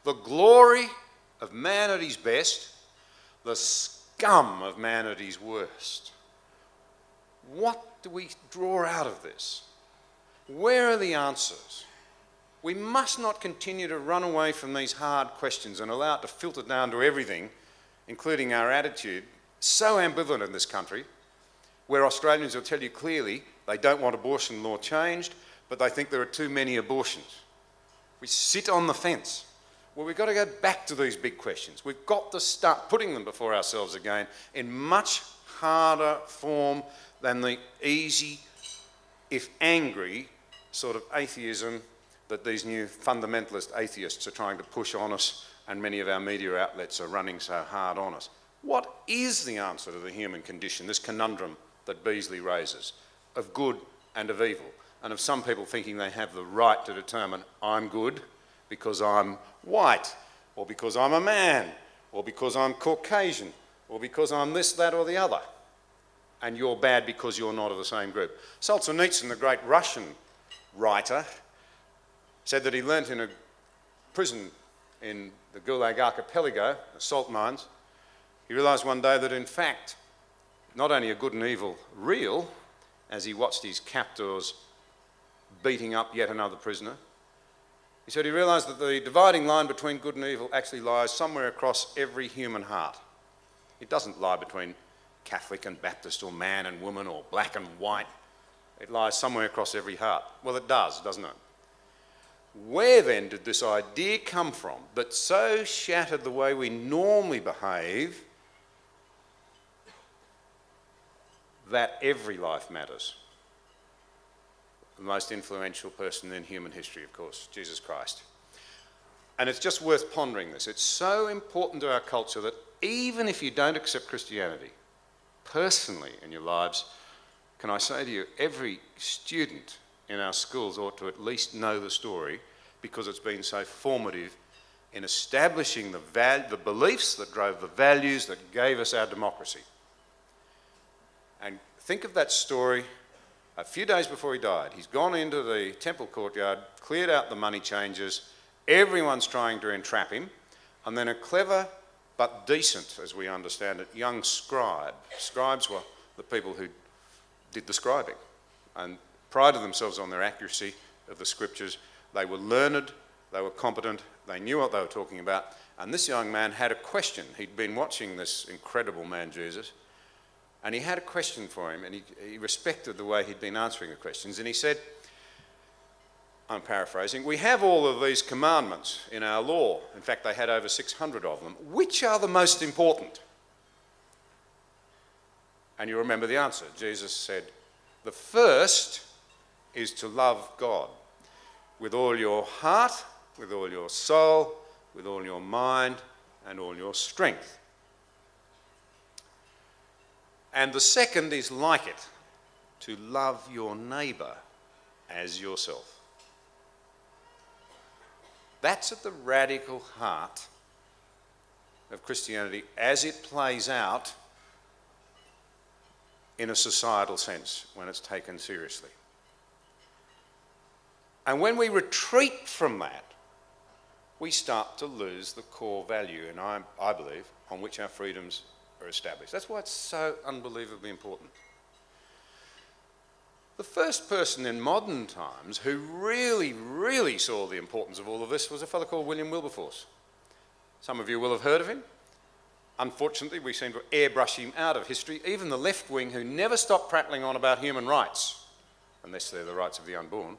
The glory of man at his best, the scum of man at his worst. What do we draw out of this? Where are the answers? We must not continue to run away from these hard questions and allow it to filter down to everything, including our attitude, so ambivalent in this country, where Australians will tell you clearly they don't want abortion law changed, but they think there are too many abortions. We sit on the fence. Well, we've got to go back to these big questions. We've got to start putting them before ourselves again in much harder form than the easy, if angry, sort of atheism that these new fundamentalist atheists are trying to push on us, and many of our media outlets are running so hard on us. What is the answer to the human condition, this conundrum that Beazley raises, of good and of evil, and of some people thinking they have the right to determine I'm good because I'm white, or because I'm a man, or because I'm Caucasian, or because I'm this, that, or the other, and you're bad because you're not of the same group. Solzhenitsyn, the great Russian writer, said that he learnt in a prison in the Gulag Archipelago, the salt mines, he realised one day that in fact, not only are good and evil real, as he watched his captors beating up yet another prisoner, he said he realised that the dividing line between good and evil actually lies somewhere across every human heart. It doesn't lie between Catholic and Baptist, or man and woman, or black and white. It lies somewhere across every heart. Well, it does, doesn't it? Where then did this idea come from that so shattered the way we normally behave that every life matters? The most influential person in human history, of course, Jesus Christ. And it's just worth pondering this. It's so important to our culture that even if you don't accept Christianity, personally in your lives, can I say to you, every student in our schools ought to at least know the story, because it's been so formative in establishing the beliefs that drove the values that gave us our democracy. And think of that story. A few days before he died, he's gone into the temple courtyard, cleared out the money changers, everyone's trying to entrap him, and then a clever but decent, as we understand it, young scribe. Scribes were the people who did the scribing and prided themselves on their accuracy of the scriptures. They were learned, they were competent, they knew what they were talking about, and this young man had a question. He'd been watching this incredible man, Jesus, and he had a question for him, and he respected the way he'd been answering the questions, and he said, I'm paraphrasing, we have all of these commandments in our law. In fact, they had over 600 of them. Which are the most important? And you remember the answer. Jesus said, the first is to love God with all your heart, with all your soul, with all your mind, and all your strength. And the second is like it, to love your neighbour as yourself. That's at the radical heart of Christianity as it plays out in a societal sense when it's taken seriously. And when we retreat from that, we start to lose the core value, and I believe, on which our freedoms are established. That's why it's so unbelievably important. The first person in modern times who really, really saw the importance of all of this was a fellow called William Wilberforce. Some of you will have heard of him. Unfortunately, we seem to airbrush him out of history. Even the left wing, who never stop prattling on about human rights, unless they're the rights of the unborn,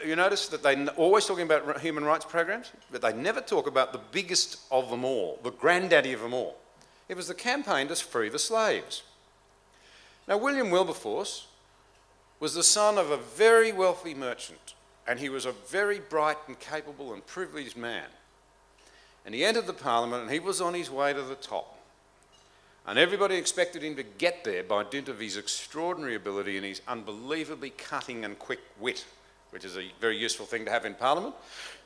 you notice that they're always talking about human rights programs, but they never talk about the biggest of them all, the granddaddy of them all. It was the campaign to free the slaves. Now, William Wilberforce was the son of a very wealthy merchant, and he was a very bright and capable and privileged man. And he entered the Parliament, and he was on his way to the top. And everybody expected him to get there by dint of his extraordinary ability and his unbelievably cutting and quick wit, which is a very useful thing to have in Parliament.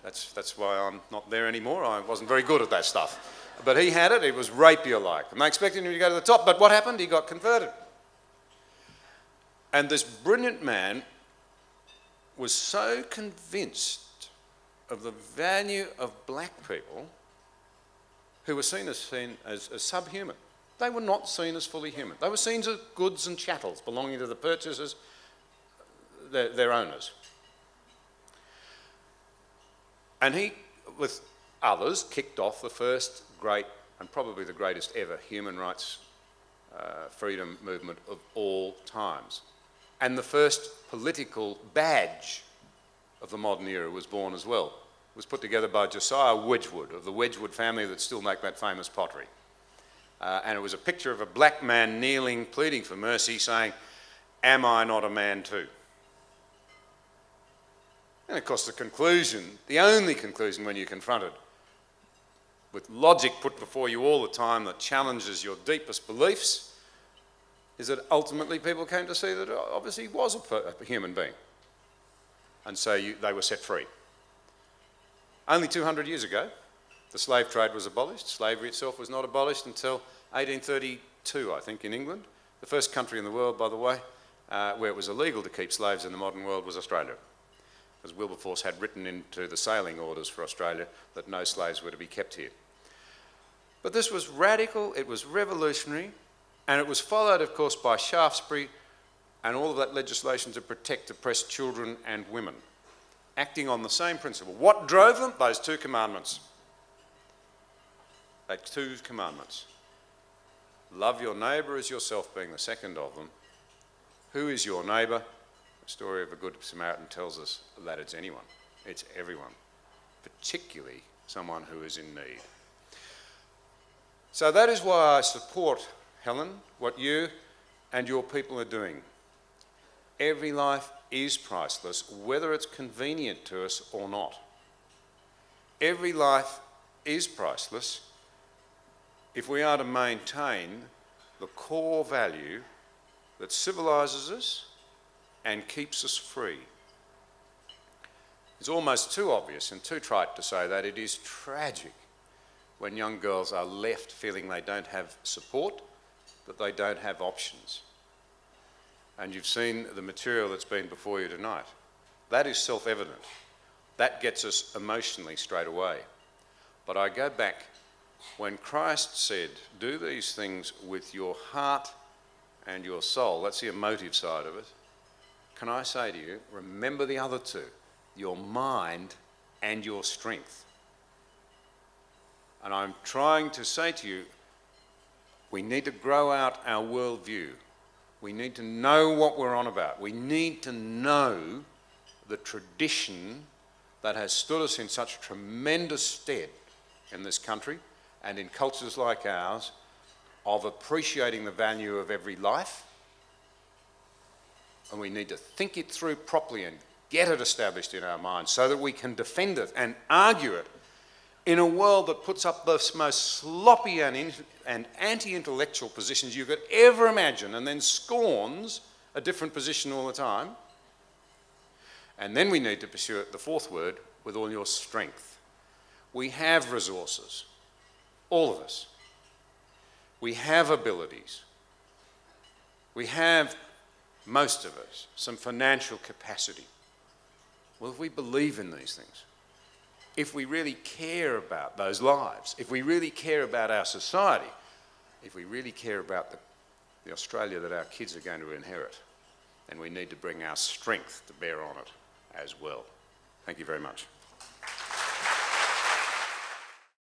That's why I'm not there anymore. I wasn't very good at that stuff. But he had it. It was rapier-like. And they expected him to go to the top. But what happened? He got converted. And this brilliant man was so convinced of the value of black people who were seen as subhuman. They were not seen as fully human. They were seen as goods and chattels belonging to the purchasers, their owners. And he, with others, kicked off the first great, and probably the greatest ever, human rights freedom movement of all times. And the first political badge of the modern era was born as well. It was put together by Josiah Wedgwood, of the Wedgwood family that still make that famous pottery. And it was a picture of a black man kneeling, pleading for mercy, saying, "Am I not a man too?" And of course the conclusion, the only conclusion when you're confronted with logic put before you all the time that challenges your deepest beliefs, is that ultimately people came to see that obviously he was a human being. And so they were set free. Only 200 years ago, the slave trade was abolished. Slavery itself was not abolished until 1832, I think, in England. The first country in the world, by the way, where it was illegal to keep slaves in the modern world was Australia, because Wilberforce had written into the sailing orders for Australia that no slaves were to be kept here. But this was radical, it was revolutionary, and it was followed, of course, by Shaftesbury and all of that legislation to protect oppressed children and women, acting on the same principle. What drove them? Those two commandments. Those two commandments. Love your neighbour as yourself, being the second of them. Who is your neighbour? The story of a good Samaritan tells us that it's anyone. It's everyone, particularly someone who is in need. So that is why I support, Helen, what you and your people are doing. Every life is priceless, whether it's convenient to us or not. Every life is priceless if we are to maintain the core value that civilises us and keeps us free. It's almost too obvious and too trite to say that. It is tragic when young girls are left feeling they don't have support, that they don't have options. And you've seen the material that's been before you tonight. That is self-evident. That gets us emotionally straight away. But I go back when Christ said, do these things with your heart and your soul. That's the emotive side of it. Can I say to you, remember the other two, your mind and your strength. And I'm trying to say to you, we need to grow out our worldview. We need to know what we're on about. We need to know the tradition that has stood us in such tremendous stead in this country and in cultures like ours of appreciating the value of every life. And we need to think it through properly and get it established in our minds so that we can defend it and argue it in a world that puts up the most sloppy and anti-intellectual positions you could ever imagine and then scorns a different position all the time. And then we need to pursue it, the fourth word, with all your strength. We have resources, all of us. We have abilities. We have, most of us, some financial capacity. Well, if we believe in these things, if we really care about those lives, if we really care about our society, if we really care about the Australia that our kids are going to inherit, then we need to bring our strength to bear on it as well. Thank you very much.